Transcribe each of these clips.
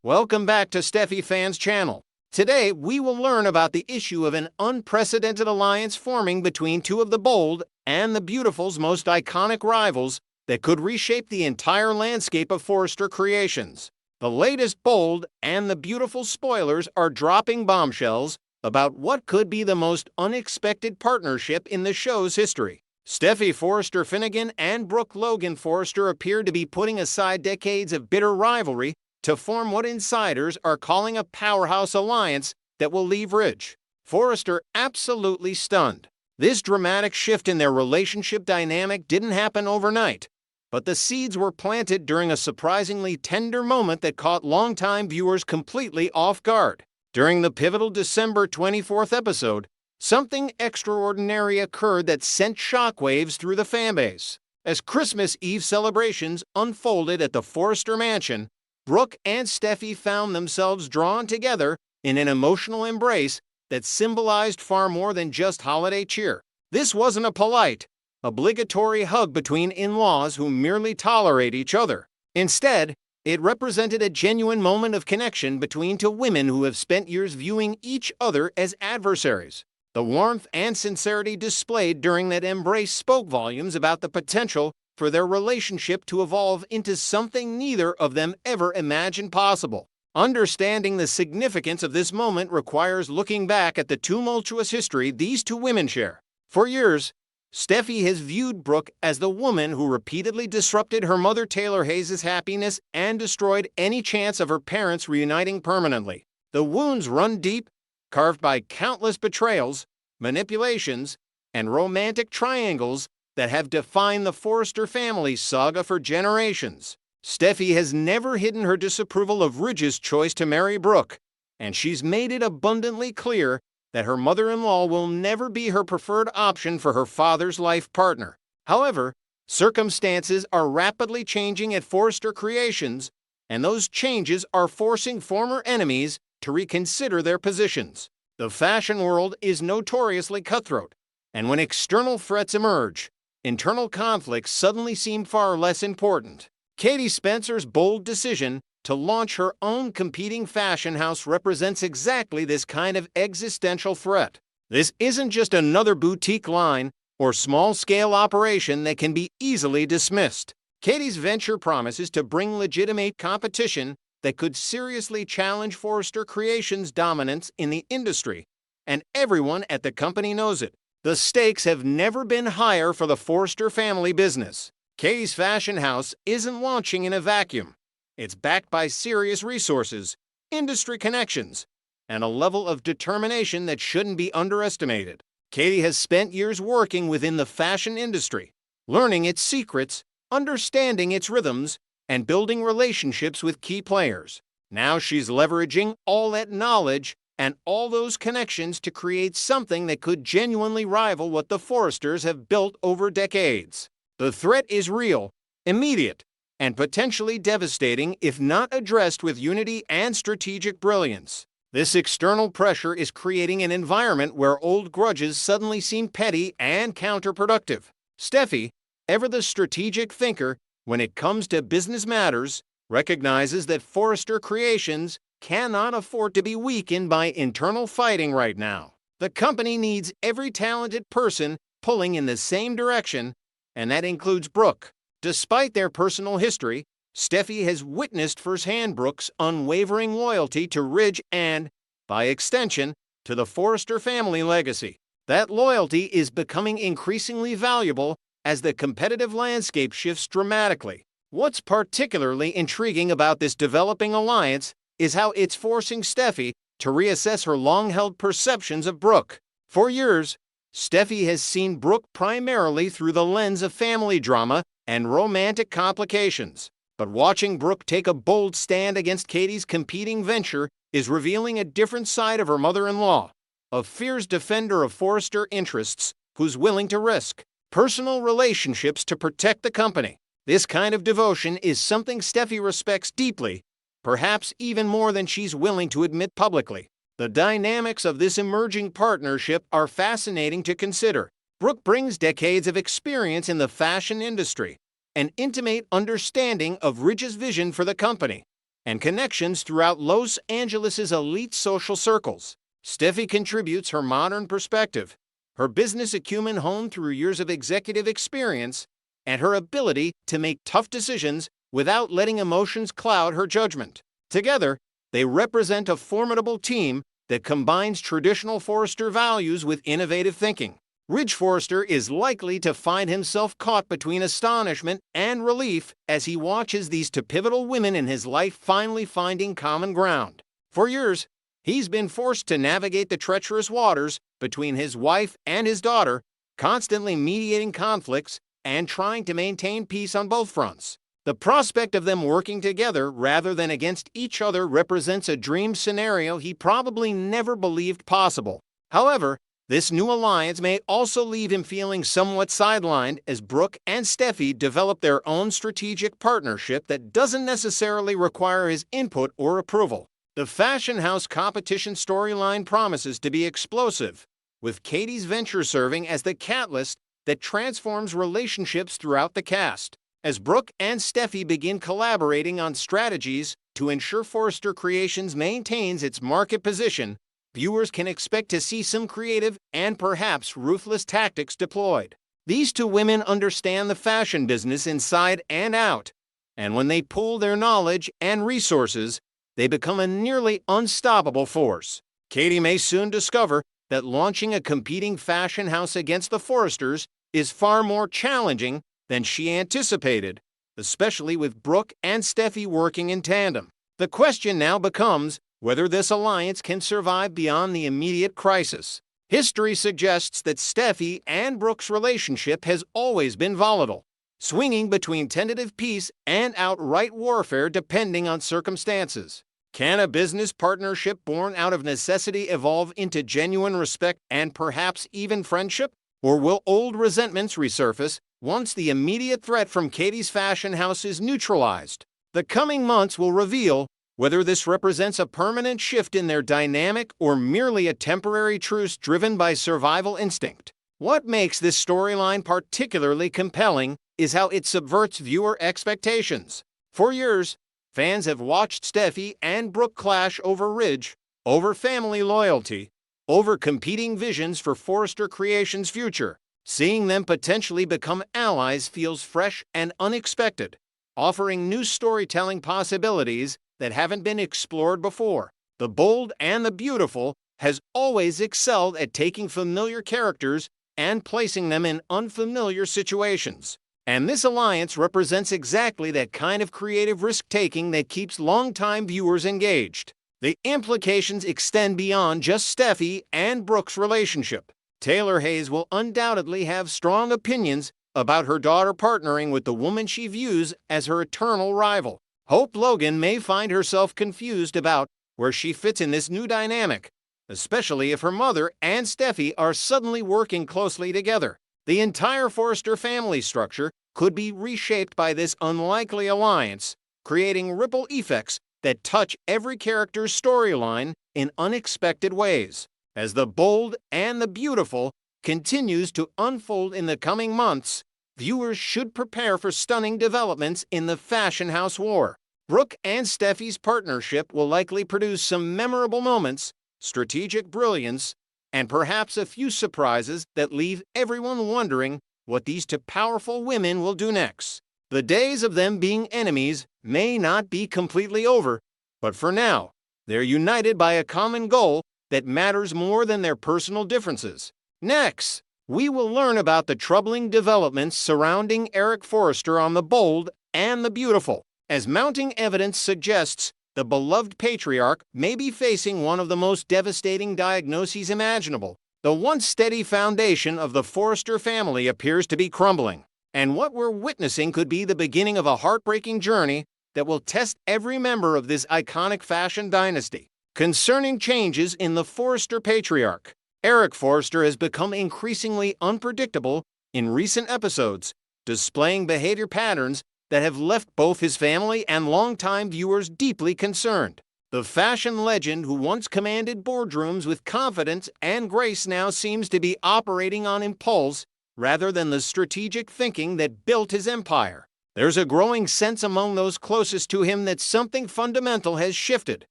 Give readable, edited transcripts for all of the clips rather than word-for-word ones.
Welcome back to Steffi Fans Channel. Today, we will learn about the issue of an unprecedented alliance forming between two of the bold and the beautiful's most iconic rivals that could reshape the entire landscape of Forrester Creations. The latest bold and the beautiful spoilers are dropping bombshells about what could be the most unexpected partnership in the show's history. Steffi Forrester Finnegan and Brooke Logan Forrester appear to be putting aside decades of bitter rivalry to form what insiders are calling a powerhouse alliance that will leave Ridge Forrester absolutely stunned. This dramatic shift in their relationship dynamic didn't happen overnight, but the seeds were planted during a surprisingly tender moment that caught longtime viewers completely off guard. During the pivotal December 24th episode, something extraordinary occurred that sent shockwaves through the fanbase. As Christmas Eve celebrations unfolded at the Forrester mansion, Brooke and Steffi found themselves drawn together in an emotional embrace that symbolized far more than just holiday cheer. This wasn't a polite, obligatory hug between in-laws who merely tolerate each other. Instead, it represented a genuine moment of connection between two women who have spent years viewing each other as adversaries. The warmth and sincerity displayed during that embrace spoke volumes about the potential for their relationship to evolve into something neither of them ever imagined possible. Understanding the significance of this moment requires looking back at the tumultuous history these two women share. For years, Steffi has viewed Brooke as the woman who repeatedly disrupted her mother Taylor Hayes' happiness and destroyed any chance of her parents reuniting permanently. The wounds run deep, carved by countless betrayals, manipulations, and romantic triangles that have defined the Forrester family saga for generations. Steffi has never hidden her disapproval of Ridge's choice to marry Brooke, and she's made it abundantly clear that her mother-in-law will never be her preferred option for her father's life partner. However, circumstances are rapidly changing at Forrester Creations, and those changes are forcing former enemies to reconsider their positions. The fashion world is notoriously cutthroat, and when external threats emerge, internal conflicts suddenly seem far less important. Katie Spencer's bold decision to launch her own competing fashion house represents exactly this kind of existential threat. This isn't just another boutique line or small-scale operation that can be easily dismissed. Katie's venture promises to bring legitimate competition that could seriously challenge Forrester Creations' dominance in the industry, and everyone at the company knows it. The stakes have never been higher for the Forrester family business. Katie's fashion house isn't launching in a vacuum. It's backed by serious resources, industry connections, and a level of determination that shouldn't be underestimated. Katie has spent years working within the fashion industry, learning its secrets, understanding its rhythms, and building relationships with key players. Now she's leveraging all that knowledge and all those connections to create something that could genuinely rival what the Forresters have built over decades. The threat is real, immediate, and potentially devastating if not addressed with unity and strategic brilliance. This external pressure is creating an environment where old grudges suddenly seem petty and counterproductive. Steffi, ever the strategic thinker when it comes to business matters, recognizes that Forrester Creations cannot afford to be weakened by internal fighting right now. The company needs every talented person pulling in the same direction, and that includes Brooke. Despite their personal history, Steffi has witnessed firsthand Brooke's unwavering loyalty to Ridge and, by extension, to the Forrester family legacy. That loyalty is becoming increasingly valuable as the competitive landscape shifts dramatically. What's particularly intriguing about this developing alliance is how it's forcing Steffi to reassess her long-held perceptions of Brooke. For years, Steffi has seen Brooke primarily through the lens of family drama and romantic complications. But watching Brooke take a bold stand against Katie's competing venture is revealing a different side of her mother-in-law, a fierce defender of Forrester interests who's willing to risk personal relationships to protect the company. This kind of devotion is something Steffi respects deeply, perhaps even more than she's willing to admit publicly. The dynamics of this emerging partnership are fascinating to consider. Brooke brings decades of experience in the fashion industry, an intimate understanding of Ridge's vision for the company, and connections throughout Los Angeles' elite social circles. Steffi contributes her modern perspective, her business acumen honed through years of executive experience, and her ability to make tough decisions without letting emotions cloud her judgment. Together, they represent a formidable team that combines traditional Forrester values with innovative thinking. Ridge Forrester is likely to find himself caught between astonishment and relief as he watches these two pivotal women in his life finally finding common ground. For years, he's been forced to navigate the treacherous waters between his wife and his daughter, constantly mediating conflicts and trying to maintain peace on both fronts. The prospect of them working together rather than against each other represents a dream scenario he probably never believed possible. However, this new alliance may also leave him feeling somewhat sidelined as Brooke and Steffi develop their own strategic partnership that doesn't necessarily require his input or approval. The fashion house competition storyline promises to be explosive, with Katie's venture serving as the catalyst that transforms relationships throughout the cast. As Brooke and Steffi begin collaborating on strategies to ensure Forrester Creations maintains its market position, viewers can expect to see some creative and perhaps ruthless tactics deployed. These two women understand the fashion business inside and out, and when they pool their knowledge and resources, they become a nearly unstoppable force. Katie may soon discover that launching a competing fashion house against the Forresters is far more challenging than she anticipated, especially with Brooke and Steffi working in tandem. The question now becomes whether this alliance can survive beyond the immediate crisis. History suggests that Steffi and Brooke's relationship has always been volatile, swinging between tentative peace and outright warfare depending on circumstances. Can a business partnership born out of necessity evolve into genuine respect and perhaps even friendship? Or will old resentments resurface once the immediate threat from Katie's fashion house is neutralized? The coming months will reveal whether this represents a permanent shift in their dynamic or merely a temporary truce driven by survival instinct. What makes this storyline particularly compelling is how it subverts viewer expectations. For years, fans have watched Steffi and Brooke clash over Ridge, over family loyalty, over competing visions for Forrester Creations' future. Seeing them potentially become allies feels fresh and unexpected, offering new storytelling possibilities that haven't been explored before. The Bold and the Beautiful has always excelled at taking familiar characters and placing them in unfamiliar situations. And this alliance represents exactly that kind of creative risk-taking that keeps longtime viewers engaged. The implications extend beyond just Steffi and Brooke's relationship. Taylor Hayes will undoubtedly have strong opinions about her daughter partnering with the woman she views as her eternal rival. Hope Logan may find herself confused about where she fits in this new dynamic, especially if her mother and Steffi are suddenly working closely together. The entire Forrester family structure could be reshaped by this unlikely alliance, creating ripple effects that touch every character's storyline in unexpected ways. As The Bold and the Beautiful continues to unfold in the coming months, viewers should prepare for stunning developments in the fashion house war. Brooke and Steffi's partnership will likely produce some memorable moments, strategic brilliance, and perhaps a few surprises that leave everyone wondering what these two powerful women will do next. The days of them being enemies may not be completely over, but for now, they're united by a common goal that matters more than their personal differences. Next, we will learn about the troubling developments surrounding Eric Forrester on The Bold and the Beautiful. As mounting evidence suggests, the beloved patriarch may be facing one of the most devastating diagnoses imaginable. The once steady foundation of the Forrester family appears to be crumbling, and what we're witnessing could be the beginning of a heartbreaking journey that will test every member of this iconic fashion dynasty. Concerning changes in the Forrester patriarch, Eric Forrester has become increasingly unpredictable in recent episodes, displaying behavior patterns that have left both his family and longtime viewers deeply concerned. The fashion legend who once commanded boardrooms with confidence and grace now seems to be operating on impulse rather than the strategic thinking that built his empire. There's a growing sense among those closest to him that something fundamental has shifted,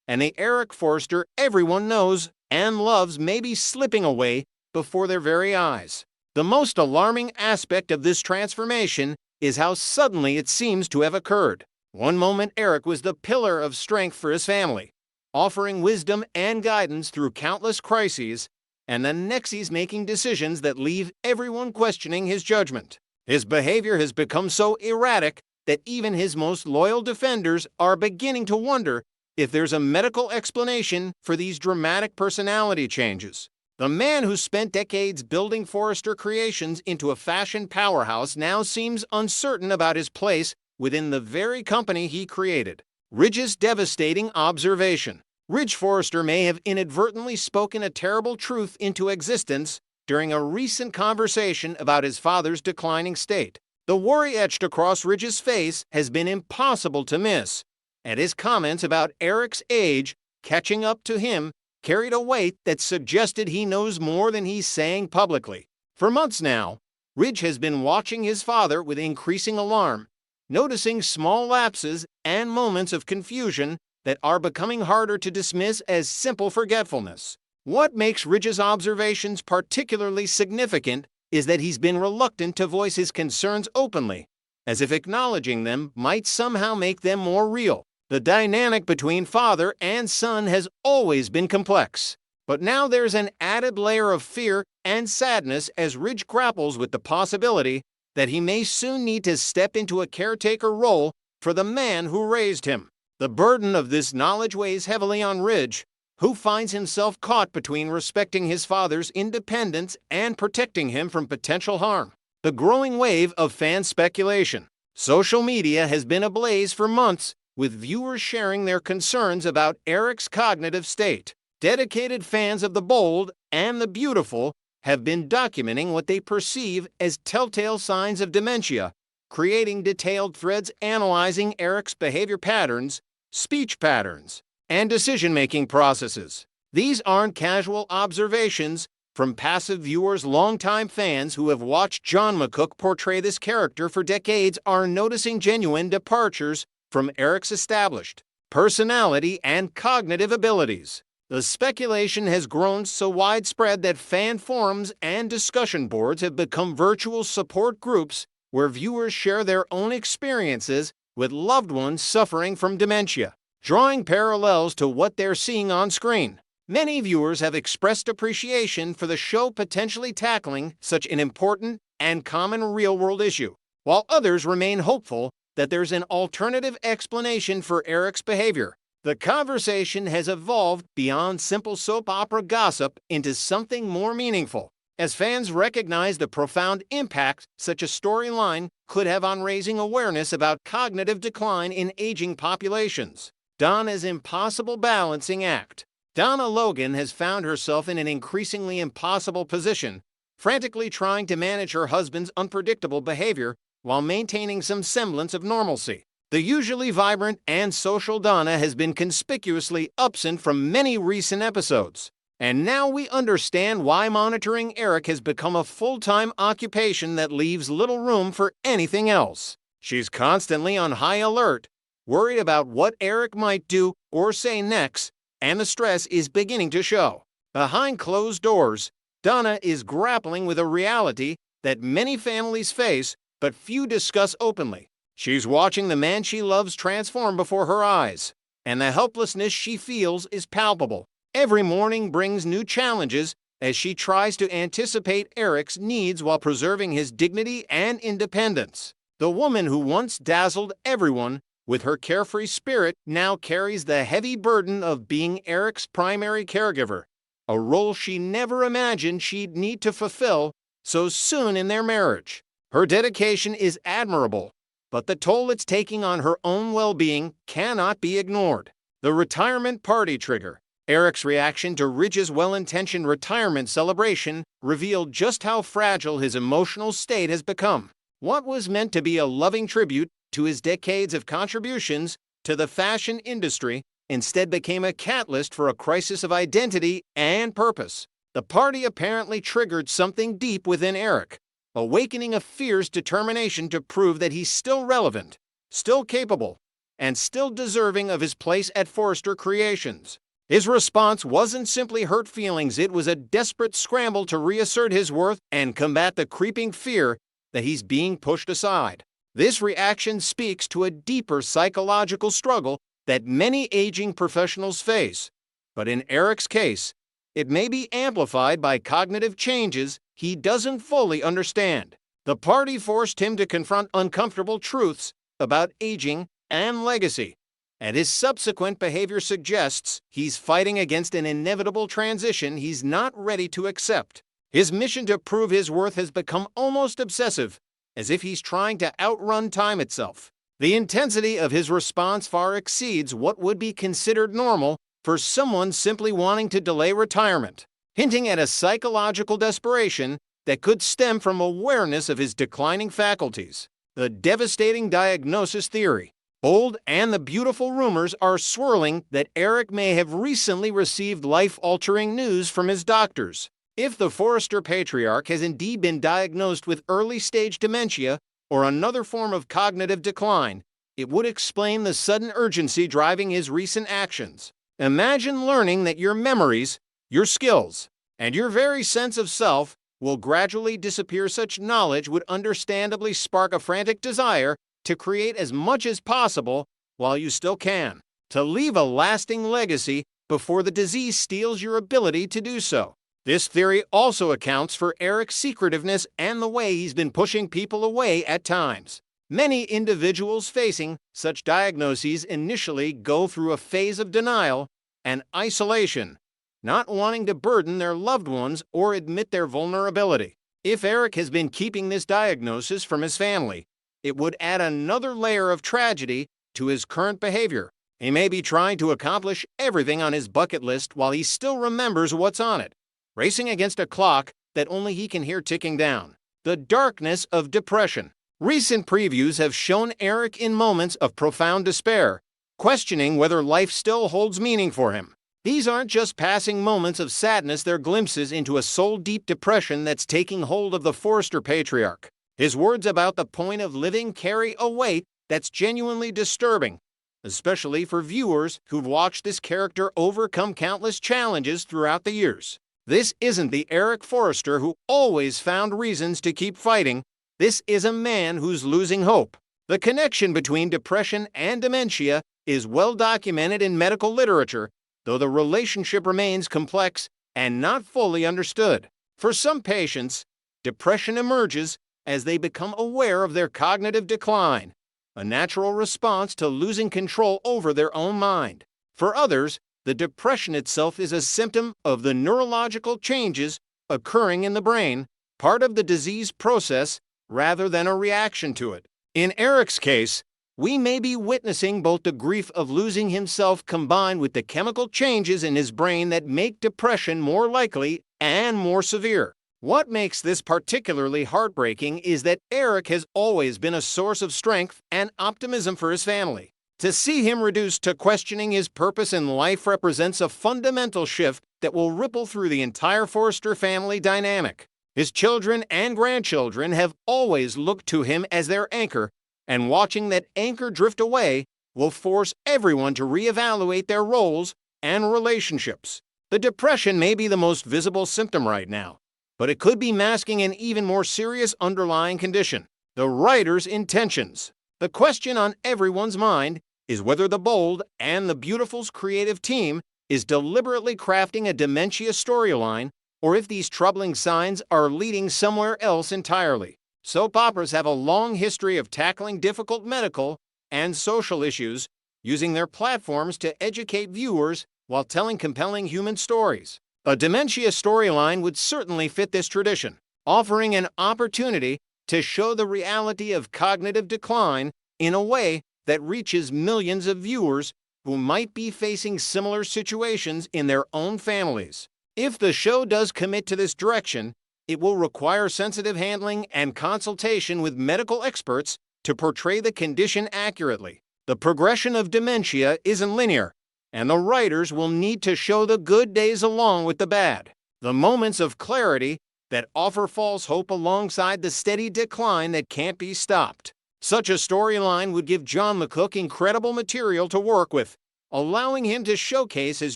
and the Eric Forster everyone knows and loves may be slipping away before their very eyes. The most alarming aspect of this transformation is how suddenly it seems to have occurred. One moment Eric was the pillar of strength for his family, offering wisdom and guidance through countless crises, and the next he's making decisions that leave everyone questioning his judgment. His behavior has become so erratic that even his most loyal defenders are beginning to wonder if there's a medical explanation for these dramatic personality changes. The man who spent decades building Forrester Creations into a fashion powerhouse now seems uncertain about his place within the very company he created. Ridge's devastating observation. Ridge Forrester may have inadvertently spoken a terrible truth into existence during a recent conversation about his father's declining state. The worry etched across Ridge's face has been impossible to miss, and his comments about Eric's age catching up to him carried a weight that suggested he knows more than he's saying publicly. For months now, Ridge has been watching his father with increasing alarm, noticing small lapses and moments of confusion that are becoming harder to dismiss as simple forgetfulness. What makes Ridge's observations particularly significant is that he's been reluctant to voice his concerns openly, as if acknowledging them might somehow make them more real. The dynamic between father and son has always been complex, but now there's an added layer of fear and sadness as Ridge grapples with the possibility that he may soon need to step into a caretaker role for the man who raised him. The burden of this knowledge weighs heavily on Ridge, who finds himself caught between respecting his father's independence and protecting him from potential harm. The growing wave of fan speculation. Social media has been ablaze for months, with viewers sharing their concerns about Eric's cognitive state. Dedicated fans of the bold and the beautiful have been documenting what they perceive as telltale signs of dementia, creating detailed threads analyzing Eric's behavior patterns, speech patterns, and decision-making processes. These aren't casual observations from passive viewers. Longtime fans who have watched John McCook portray this character for decades are noticing genuine departures from Eric's established personality and cognitive abilities. The speculation has grown so widespread that fan forums and discussion boards have become virtual support groups where viewers share their own experiences with loved ones suffering from dementia, drawing parallels to what they're seeing on screen. Many viewers have expressed appreciation for the show potentially tackling such an important and common real-world issue, while others remain hopeful that there's an alternative explanation for Eric's behavior. The conversation has evolved beyond simple soap opera gossip into something more meaningful, as fans recognize the profound impact such a storyline could have on raising awareness about cognitive decline in aging populations. Donna's impossible balancing act. Donna Logan has found herself in an increasingly impossible position, frantically trying to manage her husband's unpredictable behavior while maintaining some semblance of normalcy. The usually vibrant and social Donna has been conspicuously absent from many recent episodes, and now we understand why monitoring Eric has become a full-time occupation that leaves little room for anything else. She's constantly on high alert, worried about what Eric might do or say next, and the stress is beginning to show. Behind closed doors, Donna is grappling with a reality that many families face but few discuss openly. She's watching the man she loves transform before her eyes, and the helplessness she feels is palpable. Every morning brings new challenges as she tries to anticipate Eric's needs while preserving his dignity and independence. The woman who once dazzled everyone with her carefree spirit now carries the heavy burden of being Eric's primary caregiver, a role she never imagined she'd need to fulfill so soon in their marriage. Her dedication is admirable, but the toll it's taking on her own well-being cannot be ignored. The retirement party trigger. Eric's reaction to Ridge's well-intentioned retirement celebration revealed just how fragile his emotional state has become. What was meant to be a loving tribute to his decades of contributions to the fashion industry instead became a catalyst for a crisis of identity and purpose. The party apparently triggered something deep within Eric, awakening a fierce determination to prove that he's still relevant, still capable, and still deserving of his place at Forrester Creations. His response wasn't simply hurt feelings, it was a desperate scramble to reassert his worth and combat the creeping fear that he's being pushed aside. This reaction speaks to a deeper psychological struggle that many aging professionals face, but in Eric's case, it may be amplified by cognitive changes he doesn't fully understand. The party forced him to confront uncomfortable truths about aging and legacy, and his subsequent behavior suggests he's fighting against an inevitable transition he's not ready to accept. His mission to prove his worth has become almost obsessive, as if he's trying to outrun time itself. The intensity of his response far exceeds what would be considered normal for someone simply wanting to delay retirement, hinting at a psychological desperation that could stem from awareness of his declining faculties. The devastating diagnosis theory. Bold and the beautiful rumors are swirling that Eric may have recently received life-altering news from his doctors. If the Forrester patriarch has indeed been diagnosed with early-stage dementia or another form of cognitive decline, it would explain the sudden urgency driving his recent actions. Imagine learning that your memories, your skills, and your very sense of self will gradually disappear. Such knowledge would understandably spark a frantic desire to create as much as possible while you still can, to leave a lasting legacy before the disease steals your ability to do so. This theory also accounts for Eric's secretiveness and the way he's been pushing people away at times. Many individuals facing such diagnoses initially go through a phase of denial and isolation, not wanting to burden their loved ones or admit their vulnerability. If Eric has been keeping this diagnosis from his family, it would add another layer of tragedy to his current behavior. He may be trying to accomplish everything on his bucket list while he still remembers what's on it, racing against a clock that only he can hear ticking down. The darkness of depression. Recent previews have shown Eric in moments of profound despair, questioning whether life still holds meaning for him. These aren't just passing moments of sadness, they're glimpses into a soul-deep depression that's taking hold of the Forrester patriarch. His words about the point of living carry a weight that's genuinely disturbing, especially for viewers who've watched this character overcome countless challenges throughout the years. This isn't the Eric Forrester who always found reasons to keep fighting. This is a man who's losing hope. The connection between depression and dementia is well documented in medical literature, though the relationship remains complex and not fully understood. For some patients, depression emerges as they become aware of their cognitive decline, a natural response to losing control over their own mind. For others, the depression itself is a symptom of the neurological changes occurring in the brain, part of the disease process rather than a reaction to it. In Eric's case, we may be witnessing both the grief of losing himself combined with the chemical changes in his brain that make depression more likely and more severe. What makes this particularly heartbreaking is that Eric has always been a source of strength and optimism for his family. To see him reduced to questioning his purpose in life represents a fundamental shift that will ripple through the entire Forrester family dynamic. His children and grandchildren have always looked to him as their anchor, and watching that anchor drift away will force everyone to reevaluate their roles and relationships. The depression may be the most visible symptom right now, but it could be masking an even more serious underlying condition: the writer's intentions. The question on everyone's mind is whether the Bold and the Beautiful's creative team is deliberately crafting a dementia storyline, or if these troubling signs are leading somewhere else entirely. Soap operas have a long history of tackling difficult medical and social issues, using their platforms to educate viewers while telling compelling human stories. A dementia storyline would certainly fit this tradition, offering an opportunity to show the reality of cognitive decline in a way that reaches millions of viewers who might be facing similar situations in their own families. If the show does commit to this direction, it will require sensitive handling and consultation with medical experts to portray the condition accurately. The progression of dementia isn't linear, and the writers will need to show the good days along with the bad, the moments of clarity that offer false hope alongside the steady decline that can't be stopped. Such a storyline would give John McCook incredible material to work with, allowing him to showcase his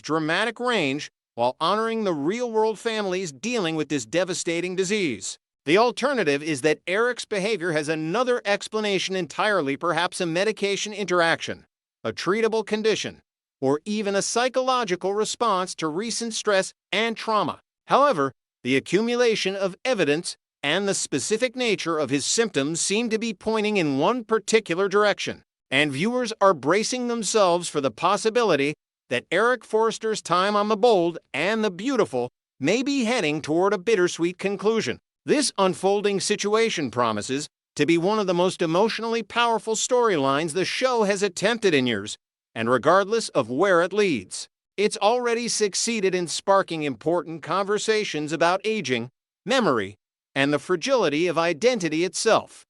dramatic range while honoring the real-world families dealing with this devastating disease. The alternative is that Eric's behavior has another explanation entirely, perhaps a medication interaction, a treatable condition, or even a psychological response to recent stress and trauma. However, the accumulation of evidence and the specific nature of his symptoms seem to be pointing in one particular direction, and viewers are bracing themselves for the possibility that Eric Forster's time on the Bold and the Beautiful may be heading toward a bittersweet conclusion. This unfolding situation promises to be one of the most emotionally powerful storylines the show has attempted in years, and regardless of where it leads, it's already succeeded in sparking important conversations about aging, memory, and the fragility of identity itself.